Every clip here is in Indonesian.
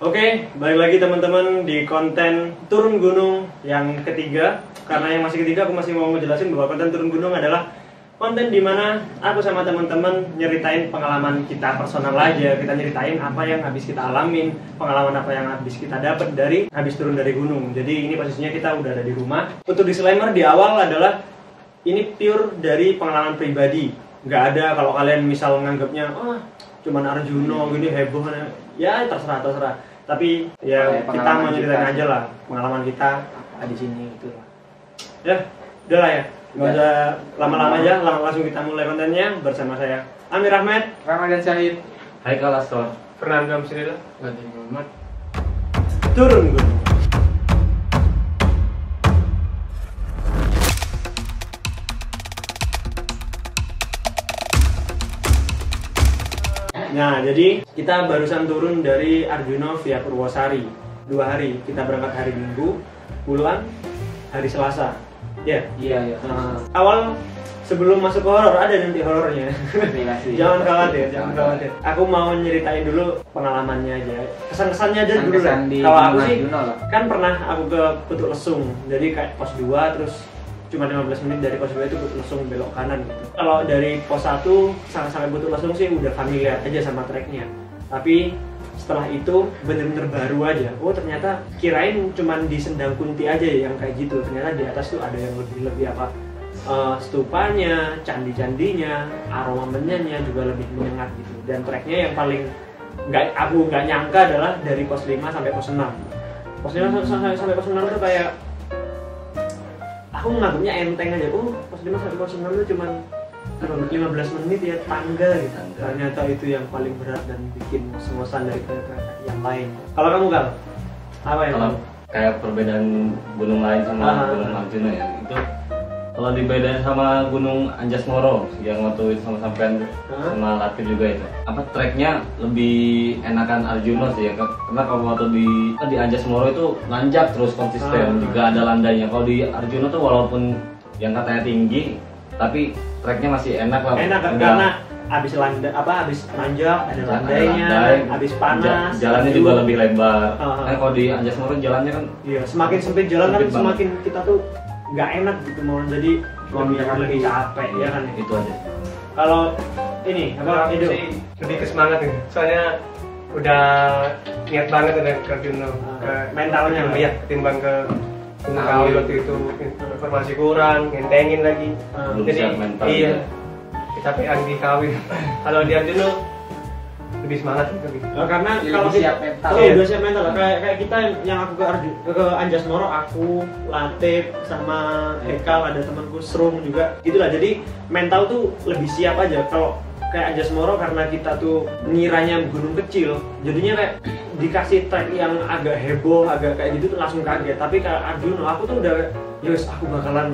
Oke, balik lagi teman-teman di konten turun gunung yang ketiga. Karena yang masih ketiga, aku masih mau ngejelasin bahwa konten turun gunung adalah konten dimana aku sama teman-teman nyeritain pengalaman kita personal aja. Kita nyeritain apa yang habis kita alamin, pengalaman apa yang habis kita dapat dari habis turun dari gunung. Jadi ini posisinya kita udah ada di rumah. Untuk disclaimer di awal adalah ini pure dari pengalaman pribadi. Nggak ada kalau kalian misal nganggapnya cuman Arjuno gini heboh, ya terserah. Tapi ya kita mau nyeritain aja lah pengalaman kita di sini gitu lah. Ya, udah lah ya. Nggak usah lama-lama aja, langsung kita mulai kontennya bersama saya Amir Ahmed, Ramadan Syahid, Haikal Astor, Fernando Amsirila, Gadi Muhammad. turun gunung. Nah, jadi kita barusan turun dari Arjuna via Purwosari. 2 hari, kita berangkat hari Minggu, pulang hari Selasa. Ya? Iya. Awal sebelum masuk ke horor, ada nanti horornya. Jangan khawatir. Aku mau nyeritain dulu pengalamannya aja. Kesan-kesannya aja dulu lah. Kalau aku sih, kan pernah aku ke Putuk Lesung. Jadi kayak pos 2 terus cuma 15 menit dari pos 2 itu Putuk Lesung belok kanan gitu. Kalau dari pos 1 sampai Putuk Lesung sih udah familiar aja sama treknya. Tapi setelah itu bener-bener baru aja. Oh ternyata kirain cuman di Sendang Kunti aja yang kayak gitu. Ternyata di atas tuh ada yang lebih apa, stupanya, candi-candinya, aroma menyannya juga lebih menyengat gitu. Dan treknya yang paling aku nggak nyangka adalah dari pos 5 sampai pos 6. Pos 5 sampai pos 6 tuh kayak aku menganggapnya enteng aja. Pos 5 sampai pos 6 itu cuma 15 menit ya tangga gitu. Ternyata itu yang paling berat dan bikin sengosan dari kereta yang lain. Kalau kamu Kal, apa yang kalau kayak perbedaan gunung lain sama gunung Arjuna ya, itu kalau dibedain sama gunung Anjas-Moro yang waktu itu sama sampean sama Latif juga itu, apa treknya lebih enakan Arjuna sih ya, karena kalau waktu di Anjas-Moro itu nanjak terus konsisten, juga ada landainya. Kalau di Arjuna tuh walaupun yang katanya tinggi tapi treknya masih enak lah. Enak karena abis nanjak ada landainya, abis panas, jalannya juga lebih lebar. Kan kalau di Anjas-Moro jalannya kan semakin sempit jalan kan semakin kita tuh nggak enak gitu, mau jadi lebih capek ya kan. Itu aja. Kalau ini apa itu Lebih ke semangat nih. Soalnya udah niat banget udah ke Arjuna, ke mentalnya lah. Ya, ketimbang ke Gunung Kawi waktu itu informasi kurang, ngentengin lagi. Belum Jadi siap mental. iya. Kita pengen di Kawi. Kalau di Arjuna lebih semangat lebih. Karena Ya, kalau lebih siap mental. udah siap mental kayak kita yang aku ke Anjas-Moro, aku Latif sama Hekal, ada temanku Srum juga gitulah. Jadi mental tuh lebih siap aja. Kalau kayak Anjas-Moro karena kita tuh ngiranya gunung kecil, jadinya kayak dikasih trek yang agak heboh, agak kayak gitu tuh langsung kaget. Tapi kayak Arjuna aku tuh udah aku bakalan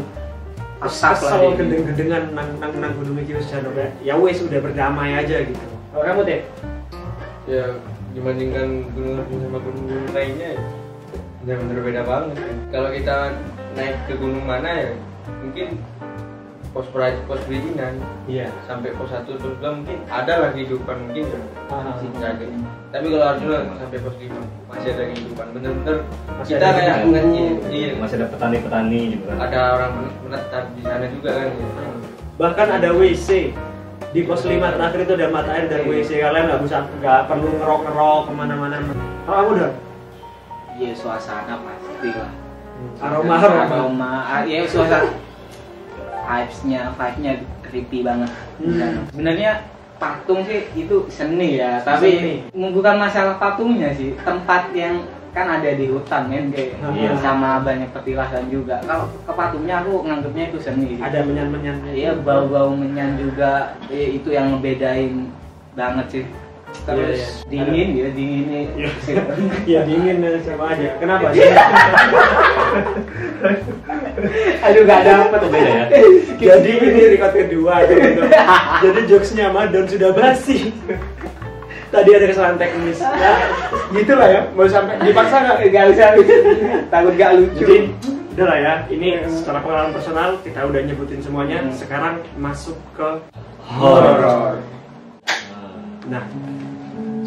kesel gendeng-gendengan nang gunung iki wis jan kayak ya wis udah berdamai aja gitu. Kalau kamu Teh? Ya dibandingkan gunung Arjuna sama gunung lainnya ya benar-benar beda banget. Kalau kita naik ke gunung mana ya mungkin pos perizinan sampai pos 1 terus mungkin ada lah kehidupan mungkin masih kaget. Tapi kalau Arjuna sampai pos 5 masih ada kehidupan, bener-bener kita kayak masih ada petani-petani juga kan. ada orang menetap di sana juga kan ya. Bahkan ada WC di pos 5 terakhir itu ada mata air dan WC. Kalian nggak perlu ngerok kemana-mana. Kalau kamu udah? Iya, suasana pasti lah. Aroma. Ya suasana. Vibe-nya creepy banget. Sebenarnya patung sih itu seni ya, tapi bukan masalah patungnya sih, tempat yang kan ada di hutan kan kayak sama banyak petilasan juga. Kalau ke patungnya aku nganggapnya itu seni. Ada menyan-menyan. Iya, bau-bau menyan juga, itu yang ngebedain banget sih. Terus dingin ya, dinginnya. Ya dingin sama aja. Kenapa? Aduh gak dapet beda ya. Jadi ini record kedua teman-teman. Jadi jokesnya Madon sudah basi. Tadi ada kesalahan teknis. Nah, gitulah ya. Mau sampai dipaksa nggak usah. Takut gak lucu. Jadi udah lah ya. Ini secara pengalaman personal kita udah nyebutin semuanya. Sekarang masuk ke Horor. Nah,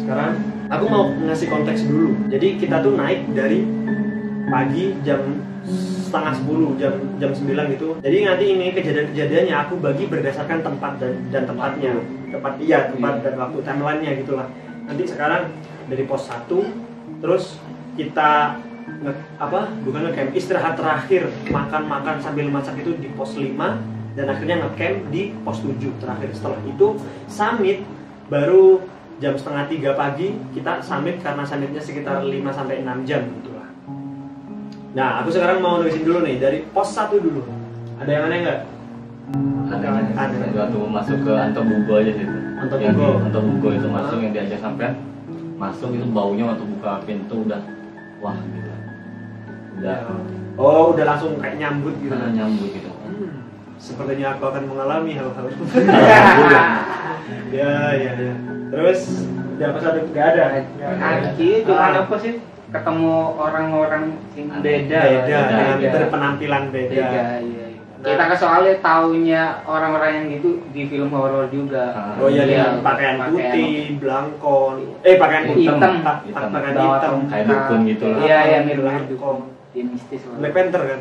sekarang Aku mau ngasih konteks dulu. Jadi kita tuh naik dari pagi jam setengah 10, jam 9 gitu. Jadi nanti ini kejadian-kejadiannya aku bagi berdasarkan tempat dan tempatnya. Tempat dan waktu timeline-nya gitulah. Nanti sekarang dari pos 1 terus kita bukan ngecamp, istirahat terakhir, makan sambil masak itu di pos 5 dan akhirnya ngecamp di pos 7 terakhir. Setelah itu summit baru jam setengah 3 pagi kita summit karena summitnya sekitar 5-6 jam gitulah. Nah, aku sekarang mau nulisin dulu nih dari pos 1 dulu. Ada yang aneh nggak? Ada. Waktu masuk ke Antobugo aja sih. Antobugo itu masuk yang diajak sampean. Masuk itu baunya waktu buka pintu udah wah gitu. Udah langsung kayak nyambut gitu. Nyambut gitu. Sepertinya aku akan mengalami hal-hal. Ya. Terus apa satu nggak ada? Cuma apa sih? Ketemu orang-orang yang beda dengan berpenampilan beda. Iya. Kita soalnya taunya orang-orang yang gitu di film horor juga. Dengan pakaian putih, belangkon, pakaian hitam, pakaian hitam, kayak dukun gitu lah. Iya, mirip dukun. Dia mistis banget. Black Panther kan?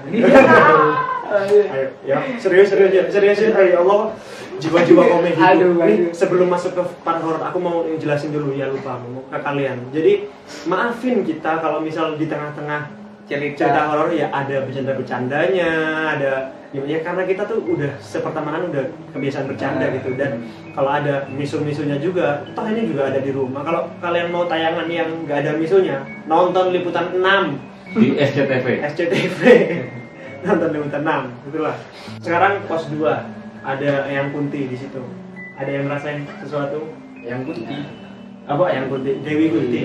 Ayo, ya serius ya Allah, jiwa-jiwa komedi. Nih, sebelum masuk ke part horor, aku mau jelasin dulu ya, lupa mau ke kalian. Jadi maafin kita kalau misal di tengah-tengah cerita horor ya ada bercanda-bercandanya, ada ya karena kita tuh udah sepertemanan udah kebiasaan bercanda gitu, dan kalau ada misu-misunya juga, toh ini juga ada di rumah. Kalau kalian mau tayangan yang nggak ada misunya, nonton Liputan 6 di SCTV. Nonton Liputan 6 itulah. Sekarang pos 2 ada yang Kunti di situ. Ada yang ngerasain sesuatu? Yang Kunti. Yang Kunti? Dewi Kunti.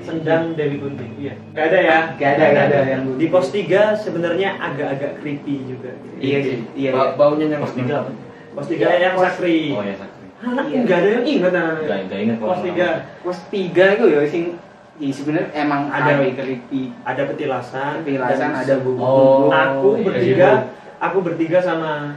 Sendang Dewi Kunti. Iya. Gak ada ya? Gak ada yang di pos 3 sebenarnya agak-agak creepy juga. Iya. Baunya yang pos 3 apa? Pos 3 yang Sakri. Oh ya Sakri. Enggak ada yang ingat namanya. Enggak ingat pos 3. Pos 3 itu ya sing sebenarnya emang ada creepy. Ada petilasan, ada bubuk. Aku bertiga sama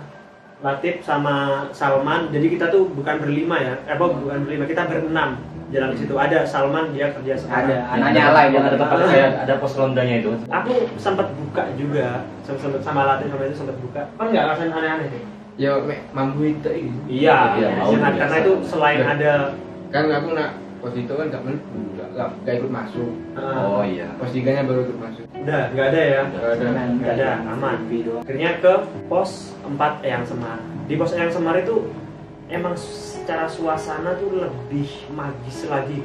Latif sama Salman. Jadi kita tuh bukan berlima ya. Bukan berlima, kita berenam jalan di situ. Ada Salman, dia kerja sekarang. Ada anaknya lain yang ada tempat kayak ada pos rondanya itu. Aku sempat buka juga, sempat sama Latif sama itu sempat buka. Kan nggak ngerasain aneh-aneh deh. Ya mampu itu. Iya. Karena itu selain ada kan aku pos itu kan nggak ikut masuk. Oh iya. Pos 3-nya baru ikut masuk. Udah, nggak ada ya? Nggak ada, aman. Akhirnya ke pos 4 Eyang Semar. Di pos Eyang Semar itu emang secara suasana tuh lebih magis lagi.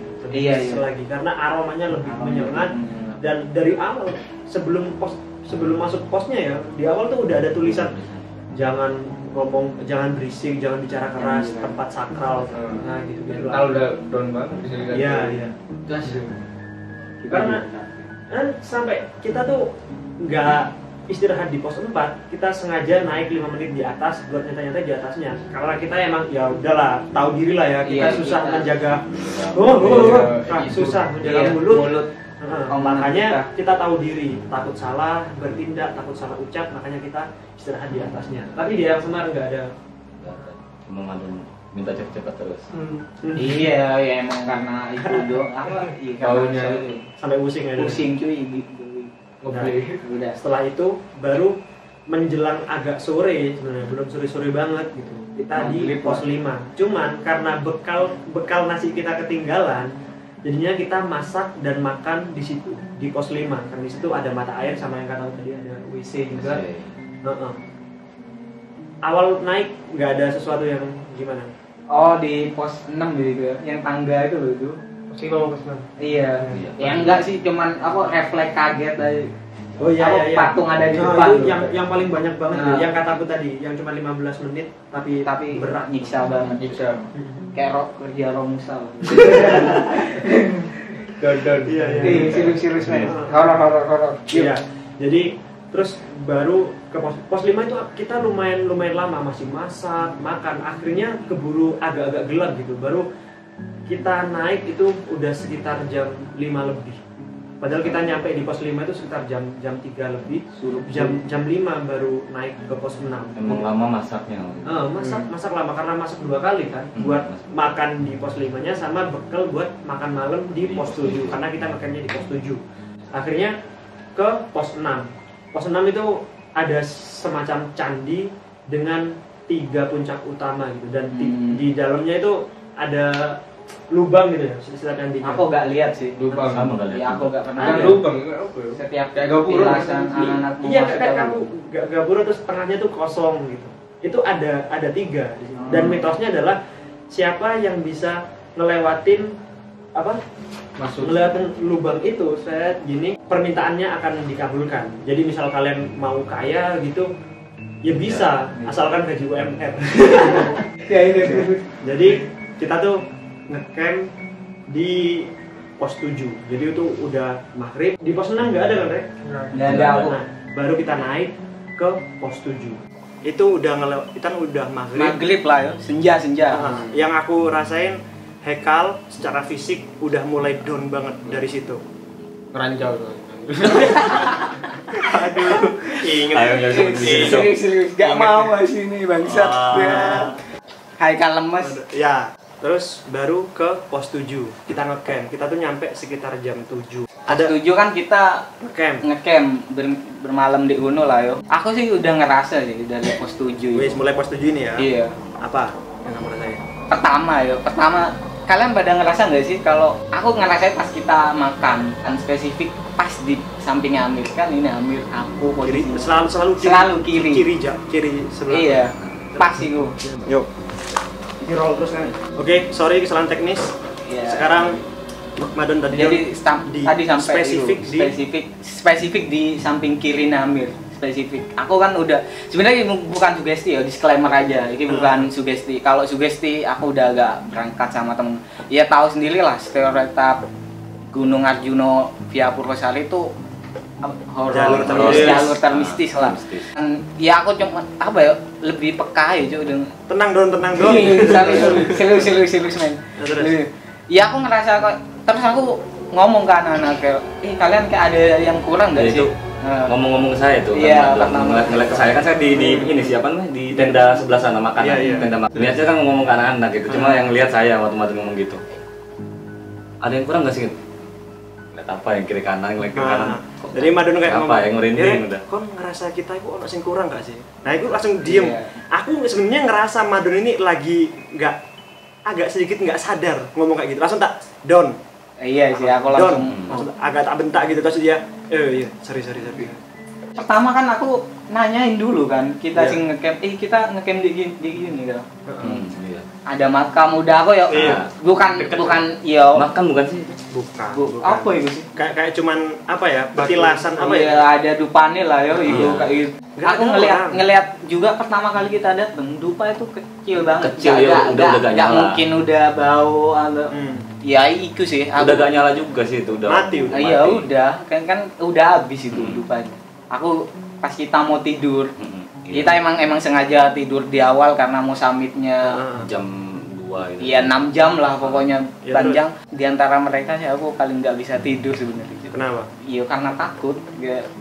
Lagi karena aromanya lebih menyengat. Dan dari awal sebelum masuk posnya ya, di awal tuh udah ada tulisan jangan ngomong, jangan berisik, jangan bicara keras, tempat sakral, nah gitu. Kalau udah down banget bisa dilihat. Iya. Karena sampai kita tuh nggak istirahat di pos 4, kita sengaja naik 5 menit di atas buat nyantai-nyantai di atasnya. Karena kita emang ya udahlah, tahu diri lah ya, kita susah menjaga susah menjaga mulut. Makanya kita tahu diri, takut salah bertindak, takut salah ucap, makanya kita istirahat di atasnya. Tapi di Eyang Semar nggak ada. Cuma minta cepet-cepet terus. Iya, emang karena itu doang. Baunya sampai pusing ya. Pusing cuy gitu. Udah. Setelah itu baru menjelang agak sore, sebenarnya belum sore-sore banget gitu. Kita di pos 5. Cuman karena bekal nasi kita ketinggalan, jadinya kita masak dan makan di situ di pos 5. Karena di situ ada mata air sama yang kata tadi ada WC juga. Awal naik nggak ada sesuatu yang gimana? Oh, di pos 6 gitu ya. Yang tangga itu loh itu. Pos 5. Iya. Yang enggak sih, cuman aku refleks kaget aja. Oh iya. Patung ada di depan. Itu yang paling banyak banget yang kataku tadi, yang cuma 15 menit tapi berat, nyiksa banget. Kayak kerja Romusa. Iya. Serius men. Horor. Iya. Jadi terus baru ke pos 5 itu kita lumayan lama, masih masak, makan. Akhirnya keburu agak-agak gelap gitu. Baru kita naik itu udah sekitar jam 5 lebih. Padahal kita nyampe di pos 5 itu sekitar jam 3 lebih. Jam 5 baru naik ke pos 6. Emang lama masaknya. Masak lama karena masak 2 kali kan. Buat makan di pos 5-nya sama bekal buat makan malam di pos 7 karena kita makannya di pos 7. Akhirnya ke pos 6. Pos 6 itu ada semacam candi dengan 3 puncak utama gitu dan di dalamnya itu ada lubang gitu ya, silakan dilihat. Aku nggak lihat sih. Lubang sama kali. Ya aku nggak pernah. Ada lubang apa? Setiap kayak gapura pilasan anak-anak Iya, kayak kamu gapura terus tengahnya tuh kosong gitu. Itu ada 3 di sini. Dan mitosnya adalah siapa yang bisa ngelewatin ngelewatin lubang itu, set gini permintaannya akan dikabulkan. Jadi misal kalian mau kaya gitu, ya bisa, asalkan gaji UMR. Ya itu. Jadi kita tuh ngecamp di pos 7. Jadi itu udah maghrib. Di pos 6 nggak ada kan, Rek? Nggak ada. Nah, baru kita naik ke pos 7. Itu kita udah maghrib lah ya, senja. Yang aku rasain Hekal secara fisik udah mulai down banget dari situ. Ngeranjau tuh. Aduh, inget. Serius, gak mau sini bangsat. Haikal lemes. Ya, terus baru ke pos 7. Kita ngecamp. Kita tuh nyampe sekitar jam 7. Ada 7 kan kita ngecamp bermalam di Uno lah yo. Aku sih udah ngerasa sih dari pos 7. Wis mulai pos 7 ini ya. Iya. Apa yang kamu rasain? Pertama kalian pada ngerasa nggak sih kalau aku ngerasain pas kita makan kan spesifik pas di samping Amir kan ini Amir aku kiri, selalu kiri sebelah. Iya pas itu. Yuk ini roll terus kan. Oke, sorry kesalahan teknis. Iya. Sekarang Madon tadi tadi sampai spesifik di samping kiri Amir. Spesifik. Aku kan udah sebenarnya bukan sugesti ya, disclaimer aja. Ini bukan sugesti. Kalau sugesti aku udah agak berangkat sama temen. Ya tahu sendiri lah stereotip Gunung Arjuno via Purwosari itu jalur termistis lah. Ya aku cuma lebih peka ya cuy. Tenang dong. Serius men. Ya aku ngerasa kok terus aku ngomong ke anak-anak kalian kayak ada yang kurang nggak sih? Ngomong-ngomong ke saya tuh, iya, ngeliat ke saya kan saya di ini siapa nih di tenda sebelah sana makan, tenda makan. Lihat saya kan ngomong ke anak-anak gitu, cuma yang lihat saya waktu ngomong gitu. Ada yang kurang nggak sih? Lihat apa yang kiri kanan, Jadi Madun kayak apa yang merinding udah. Kok ngerasa kita itu ono sing kurang nggak sih? Nah itu langsung diem. Aku sebenarnya ngerasa Madun ini lagi agak sedikit nggak sadar ngomong kayak gitu, langsung tak down. Iya sih, aku langsung agak tak bentak gitu terus dia, iya, sorry. Pertama kan aku nanyain dulu kan, kita sing ngecamp, kita ngecamp di gini kan. Ada makam udah aku ya. Bukan ya. Makam bukan sih? Bukan. Apa itu sih? Kayak cuman apa ya? Petilasan apa ya? Ada dupane lah ya itu kayak gitu. Aku ngelihat juga pertama kali kita datang, dupa itu kecil banget. Gak mungkin udah bau atau ya itu sih. Udah gak nyala juga sih itu udah. Mati udah. Iya udah, kan udah habis itu dupanya. Aku pas kita mau tidur, kita emang sengaja tidur di awal karena mau summitnya jam 2 itu. Iya 6 jam lah pokoknya panjang. Di antara mereka sih aku paling nggak bisa tidur sebenarnya. Kenapa? Iya karena takut.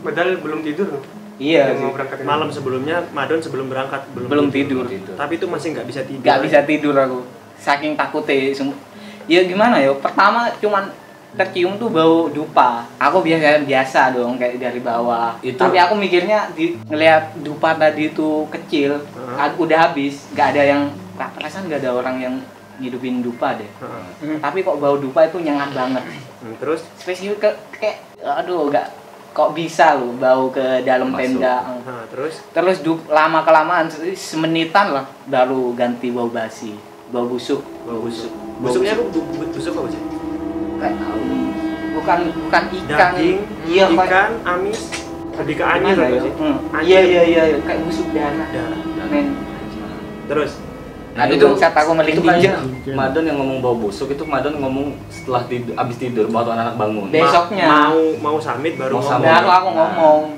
Padahal belum tidur. Iya sih. Malam sebelumnya Madon sebelum berangkat belum tidur. Tapi itu masih nggak bisa tidur. Nggak bisa tidur aku. Saking takutnya. Ya gimana ya? Pertama cuman tercium tuh bau dupa. Aku biasa dong kayak dari bawah. Tapi aku mikirnya ngelihat dupa tadi itu kecil, udah habis, nggak ada yang perasaan nggak ada orang yang ngidupin dupa deh. Tapi kok bau dupa itu nyengat banget. Terus spesifik kayak aduh nggak kok bisa loh bau ke dalam tenda. Terus lama kelamaan semenitan lah baru ganti bau basi, bau busuk. Busuknya busuk apa sih? Kayak bukan ikan. Daging, iya, ikan, amis, lebih ke anyir sih. Iya, kayak busuk darah. Men. Terus nah itu saat aku merinding. Madon yang ngomong bau busuk itu Madon ngomong setelah abis tidur waktu anak-anak bangun. Besoknya mau summit baru aku ngomong.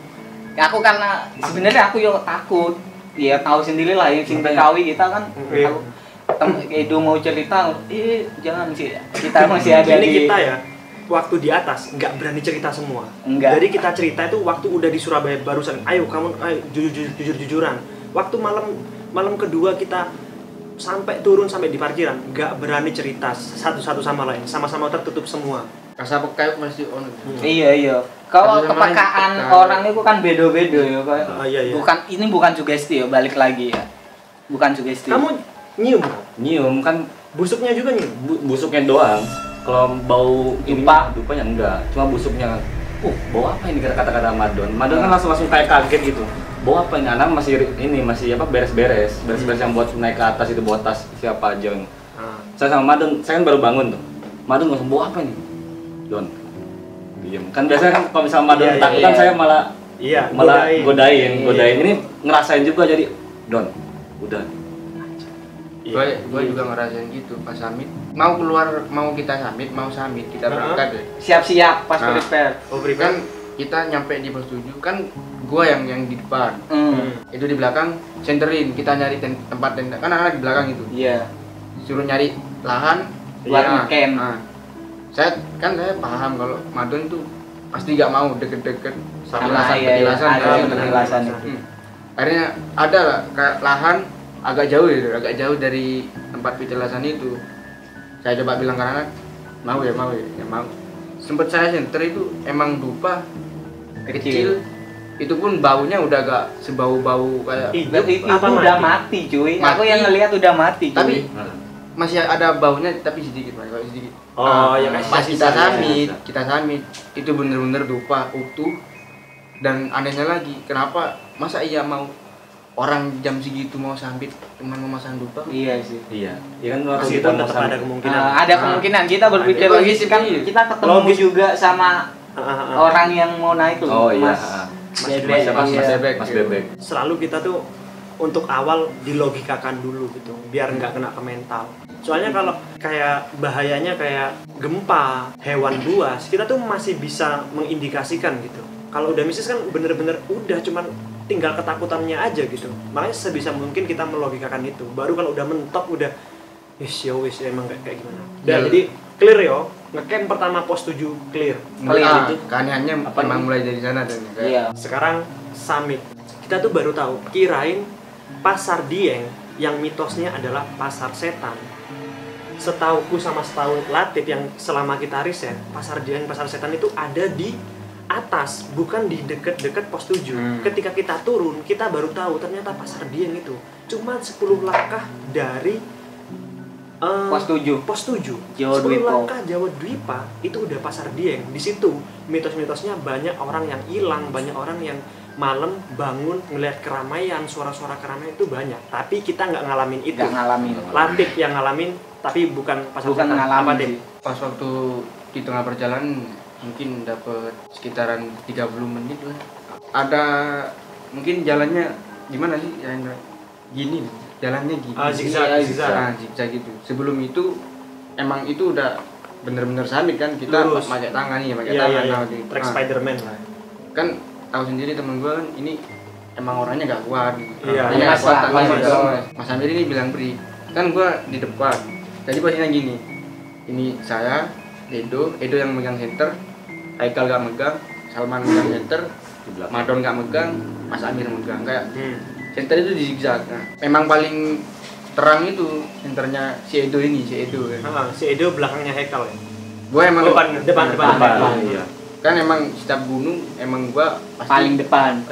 Aku karena sebenarnya aku yo takut. Ya tahu sendiri lah ya cinta kawi kita kan. Edo mau cerita, jangan sih. Kita masih ada ini kita ya. waktu di atas nggak berani cerita semua. Enggak. Jadi kita cerita itu waktu udah di Surabaya barusan. Ayo kamu, ayo jujur-jujuran. Waktu malam kedua kita sampai turun sampai di parkiran, nggak berani cerita satu sama lain, sama-sama tertutup semua. Rasa peka pasti on. Iya. Kalau kepekaan orang itu kan beda-beda ya, kayak. Iya. Bukan sugesti ya, balik lagi ya. Bukan sugesti. Kamu nyium? Nyium kan Busuknya juga nyium? busuknya doang. Kalau bau dupanya enggak, cuma busuknya. Bau apa ini kata-kata Madon? Madon kan langsung kayak kaget gitu. Bau apa ini? Anak masih beres-beres yang buat naik ke atas itu, buat tas siapa aja. Saya sama Madon, saya kan baru bangun tuh. Madon langsung bau apa ini? Don, diem. Kan biasanya kan kalau misalnya Madon takut kan saya malah godain. Ini ngerasain juga jadi Don, udah. Gue juga ngerasain gitu pas summit. Mau kita summit, kita berangkat deh. Siap-siap pas prepare. Kan kita nyampe di pos 7 kan gue yang di depan. Itu di belakang centerin, kita nyari tempat tenda. Kan anak di belakang itu. Iya. Suruh nyari lahan buat ngecamp. Saya paham kalau Madon tuh pasti gak mau deket-deket sama petilasan. Akhirnya ada lah kayak lahan agak jauh dari tempat petilasan itu. Saya coba bilang ke anak, mau. Sempet saya center itu emang dupa kecil. Itu pun baunya udah gak sebau-bau kayak itu udah mati cuy. Aku yang ngelihat udah mati cuy. Tapi masih ada baunya tapi sedikit. Ya pas kita samit itu bener-bener dupa utuh. Dan anehnya lagi, kenapa masa iya mau orang jam segitu mau sambit cuma mau masang dupa? Iya sih. Iya kan masih tetap ada kemungkinan. Ada kemungkinan kita berpikir logis kan, kita ketemu juga sama orang yang mau naik tuh. Mas Bebek. Selalu kita tuh untuk awal dilogikakan dulu gitu, biar nggak kena ke mental. Soalnya kalau kayak bahayanya kayak gempa, hewan buas, kita tuh masih bisa mengindikasikan gitu. Kalau udah mistis kan bener-bener udah cuman tinggal ketakutannya aja gitu. Makanya sebisa mungkin kita melogikakan itu. Baru kalau udah mentok udah wis emang kayak gimana. Jadi clear yo. Ngecamp pertama pos 7 clear. Itu keanehannya emang mulai dari sana dan iya. Sekarang summit. Kita tuh baru tahu, kirain pasar Dieng yang mitosnya adalah pasar setan. Setauku sama setahu Latif yang selama kita riset, pasar Dieng, pasar setan itu ada di atas, bukan di deket-deket pos 7. Ketika kita turun, kita baru tahu ternyata pasar Dieng itu cuma 10 langkah dari pos 7. Pos 7. 10 langkah Jawa Dwipa itu udah pasar Dieng. Di situ mitos-mitosnya banyak orang yang hilang, banyak orang yang malam bangun ngelihat keramaian, suara-suara keramaian itu banyak. Tapi kita nggak ngalamin itu. Nggak ngalamin. Latif yang ngalamin, tapi bukan pasar setan. Ngalamin. Pas waktu di tengah perjalanan mungkin dapat sekitaran 30 menit lah. Ada mungkin jalannya gimana sih? Gini, jalannya gini. Zigzag gitu. Sebelum itu emang itu udah bener-bener summit kan, kita pakai tangan nih, pakai tangan. Track Spiderman lah. Kan tahu sendiri temen gue kan ini emang orangnya gak kuat gitu. Mas Amir ini bilang beri, kan gue di depan. Jadi posisinya gini. Ini saya, Edo yang megang center, Haikal gak megang, Salman megang center, Madon gak megang, Mas Amir megang. Kayak center itu di zigzag. Nah, memang paling terang itu centernya si Edo kan. Si Edo belakangnya Haikal ya. Gue emang depan. Iya. Kan emang setiap gunung emang gua paling depan.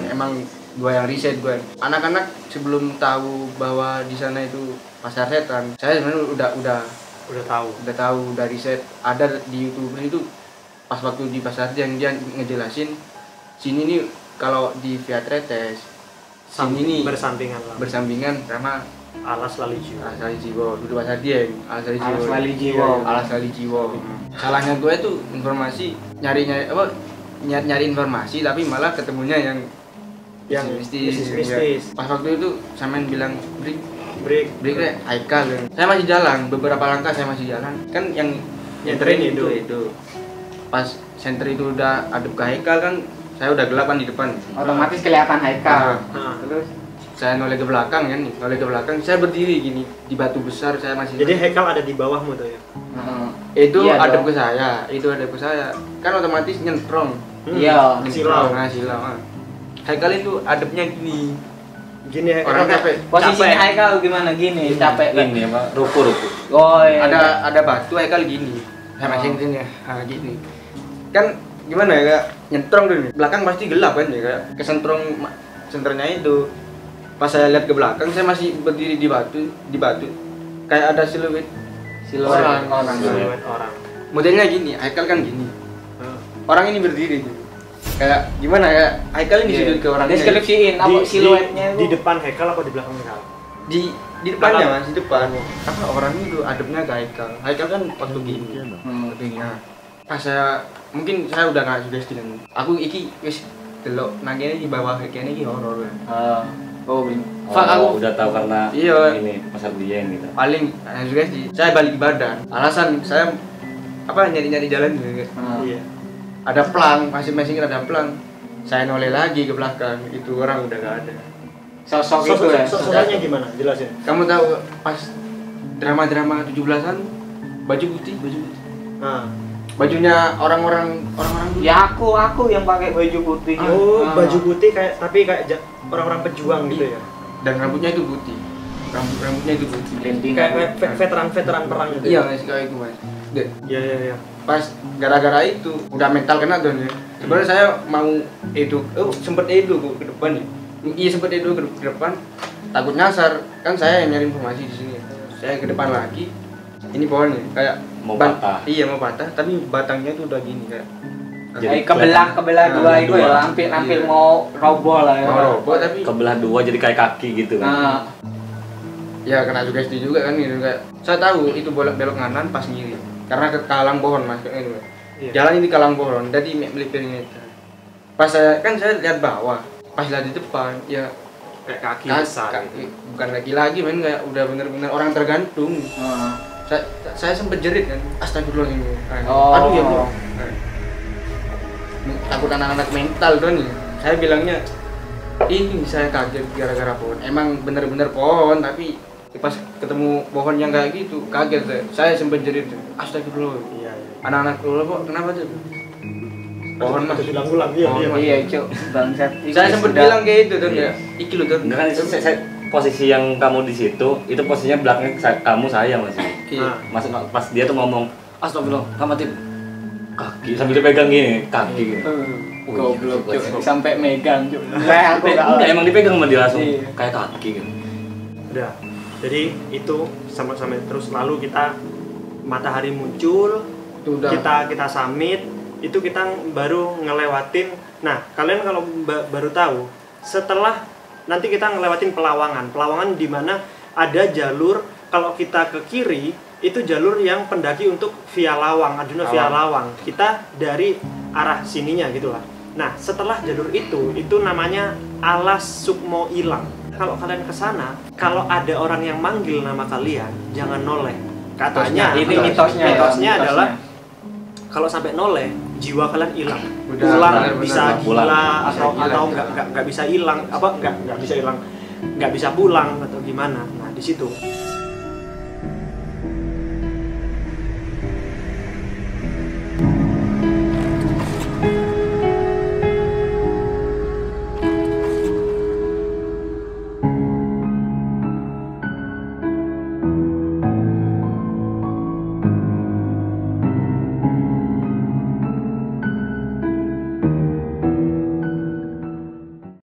Emang gua yang riset gua. Anak-anak sebelum tahu bahwa di sana itu pasar setan, saya sebenarnya udah tahu udah riset. Ada di YouTube itu pas waktu di pasar yang dia ngejelasin sini nih kalau di Via Tretes sini nih bersampingan sama Alas Lali Jiwo. Dulu pasar dia Alas Lali Jiwo. Salahnya gue itu informasi nyari informasi tapi malah ketemunya yang mistis. Pas waktu itu Samen bilang break Haikal. Saya masih jalan, beberapa langkah saya masih jalan. Kan yang nyenterin itu. Pas center itu udah adep ke Haikal kan, saya udah gelap kan di depan. Otomatis kelihatan Haikal. Terus saya noleh ke belakang, saya berdiri gini di batu besar, saya masih. Jadi Haikal ada di bawahmu tuh ya? Itu Iya adep dong. ke saya, kan otomatis nyentrong. Iya, silau. Haikal itu adepnya gini. Gini Orang capek. posisinya Haikal gimana gini, capek kan? Ini apa? Ruku. Oh iya. Ada batu Haikal gini. Sama sini ya. Nah, gini. Kan gimana ya, kayak nyentrong dulu nih. Belakang pasti gelap kan ya, kayak kesentrong senternya itu. Pas saya lihat ke belakang, saya masih berdiri di batu. Kayak ada siluet orang. Siluet orang. Modelnya gini, Haikal kan gini. Orang ini berdiri tuh. Kayak gimana ya? Haikal ini sudut ke orangnya. Deskripsiin apa siluetnya di itu. depan Haikal apa di belakang Haikal? Di depannya Mas, di depan. Apa orang itu adepnya ke Haikal. Haikal kan waktu gini. Nah, pas saya mungkin saya udah nggak sugesti kan. Aku iki wis delok nang kene di bawah kene iki horor. Oh, bener. Aku udah tahu karena Iya. ini pasar Dieng gitu. Paling sugesti. Saya balik badan. Alasan saya nyari-nyari jalan gitu. Iya. Ada pelang, masing-masing ada pelang. Saya noleh lagi ke belakang, itu orang udah gak ada. Sosok itu ya. Sosoknya gimana? Jelasin. Kamu tahu pas drama-drama 17-an baju putih. Nah. Bajunya orang-orang dulu. Ya aku yang pakai baju putih. Oh, baju putih kayak orang-orang pejuang gitu ya. Dan rambutnya itu putih. Rambutnya itu putih. Kayak veteran perang gitu. Iya, kayak itu, Mas. Iya. Pas gara-gara itu udah mental kena tuh ya. Sebenarnya saya mau sempet ke depan ya. Iya sempet ke depan. Takut nyasar, kan saya yang nyari informasi di sini. Saya ke depan lagi. Ini pohonnya kayak Mau patah. Iya, mau patah, tapi batangnya tuh udah gini kayak. Jadi kebelah dua itu ya, dua. hampir Iya. mau roboh lah ya. Mau roboh tapi Kebelah dua jadi kayak kaki gitu kan. Nah, ya kena sugesti juga kan gitu kayak. Saya tahu itu belok kanan pas ngiri. Karena ke kalang pohon Mas kayak gitu. Iya. Jalan ini kalang pohon, jadi melipir ini. Pas saya lihat bawah, pas lihat di depan, ya Kayak kaki besar. bukan lagi men, kayak udah bener-bener orang tergantung. Saya sempet jerit kan, astagfirullah ini. Oh. Aduh ya bro. Takut anak-anak mental tuh nih. Saya bilangnya ini saya kaget gara-gara pohon. Emang bener-bener pohon, tapi pas ketemu pohon yang kayak gitu kaget saya sempet jerit. Astagfirullah. Iya. Anak-anak lu kok kenapa tuh? Pohon Mas. Ulang-ulang iya. iya cuk, bangsat. Saya sempet bilang kayak itu tuh ya. Iki lu tuh. Enggak kan itu posisi yang kamu di situ itu posisinya belakangnya kamu saya masih. Iya. Pas dia tuh ngomong astagfirullah, kamatin kaki sambil dipegang gini kaki gitu. Goblok cuk, sampai megang cuk. Enggak emang dipegang sama dia langsung Iya. kayak kaki gitu. Udah. Jadi itu sama-sama terus lalu kita matahari muncul, Udah. kita summit, itu kita baru ngelewatin. Nah, kalian kalau baru tahu setelah nanti kita ngelewatin Pelawangan di mana ada jalur kalau kita ke kiri itu jalur yang pendaki untuk via Lawang, Arjuna via Lawang. Kita dari arah sininya gitu lah. Nah, setelah jalur itu namanya Alas Sukmo Ilang. Kalau kalian ke sana, kalau ada orang yang manggil nama kalian, jangan noleh. Katanya ini mitosnya adalah kalau sampai noleh, jiwa kalian hilang. Udah, Pulang benar-benar. bisa Pulang. gila atau Gila. nggak bisa hilang, nggak bisa hilang, nggak bisa pulang atau gimana. Nah, di situ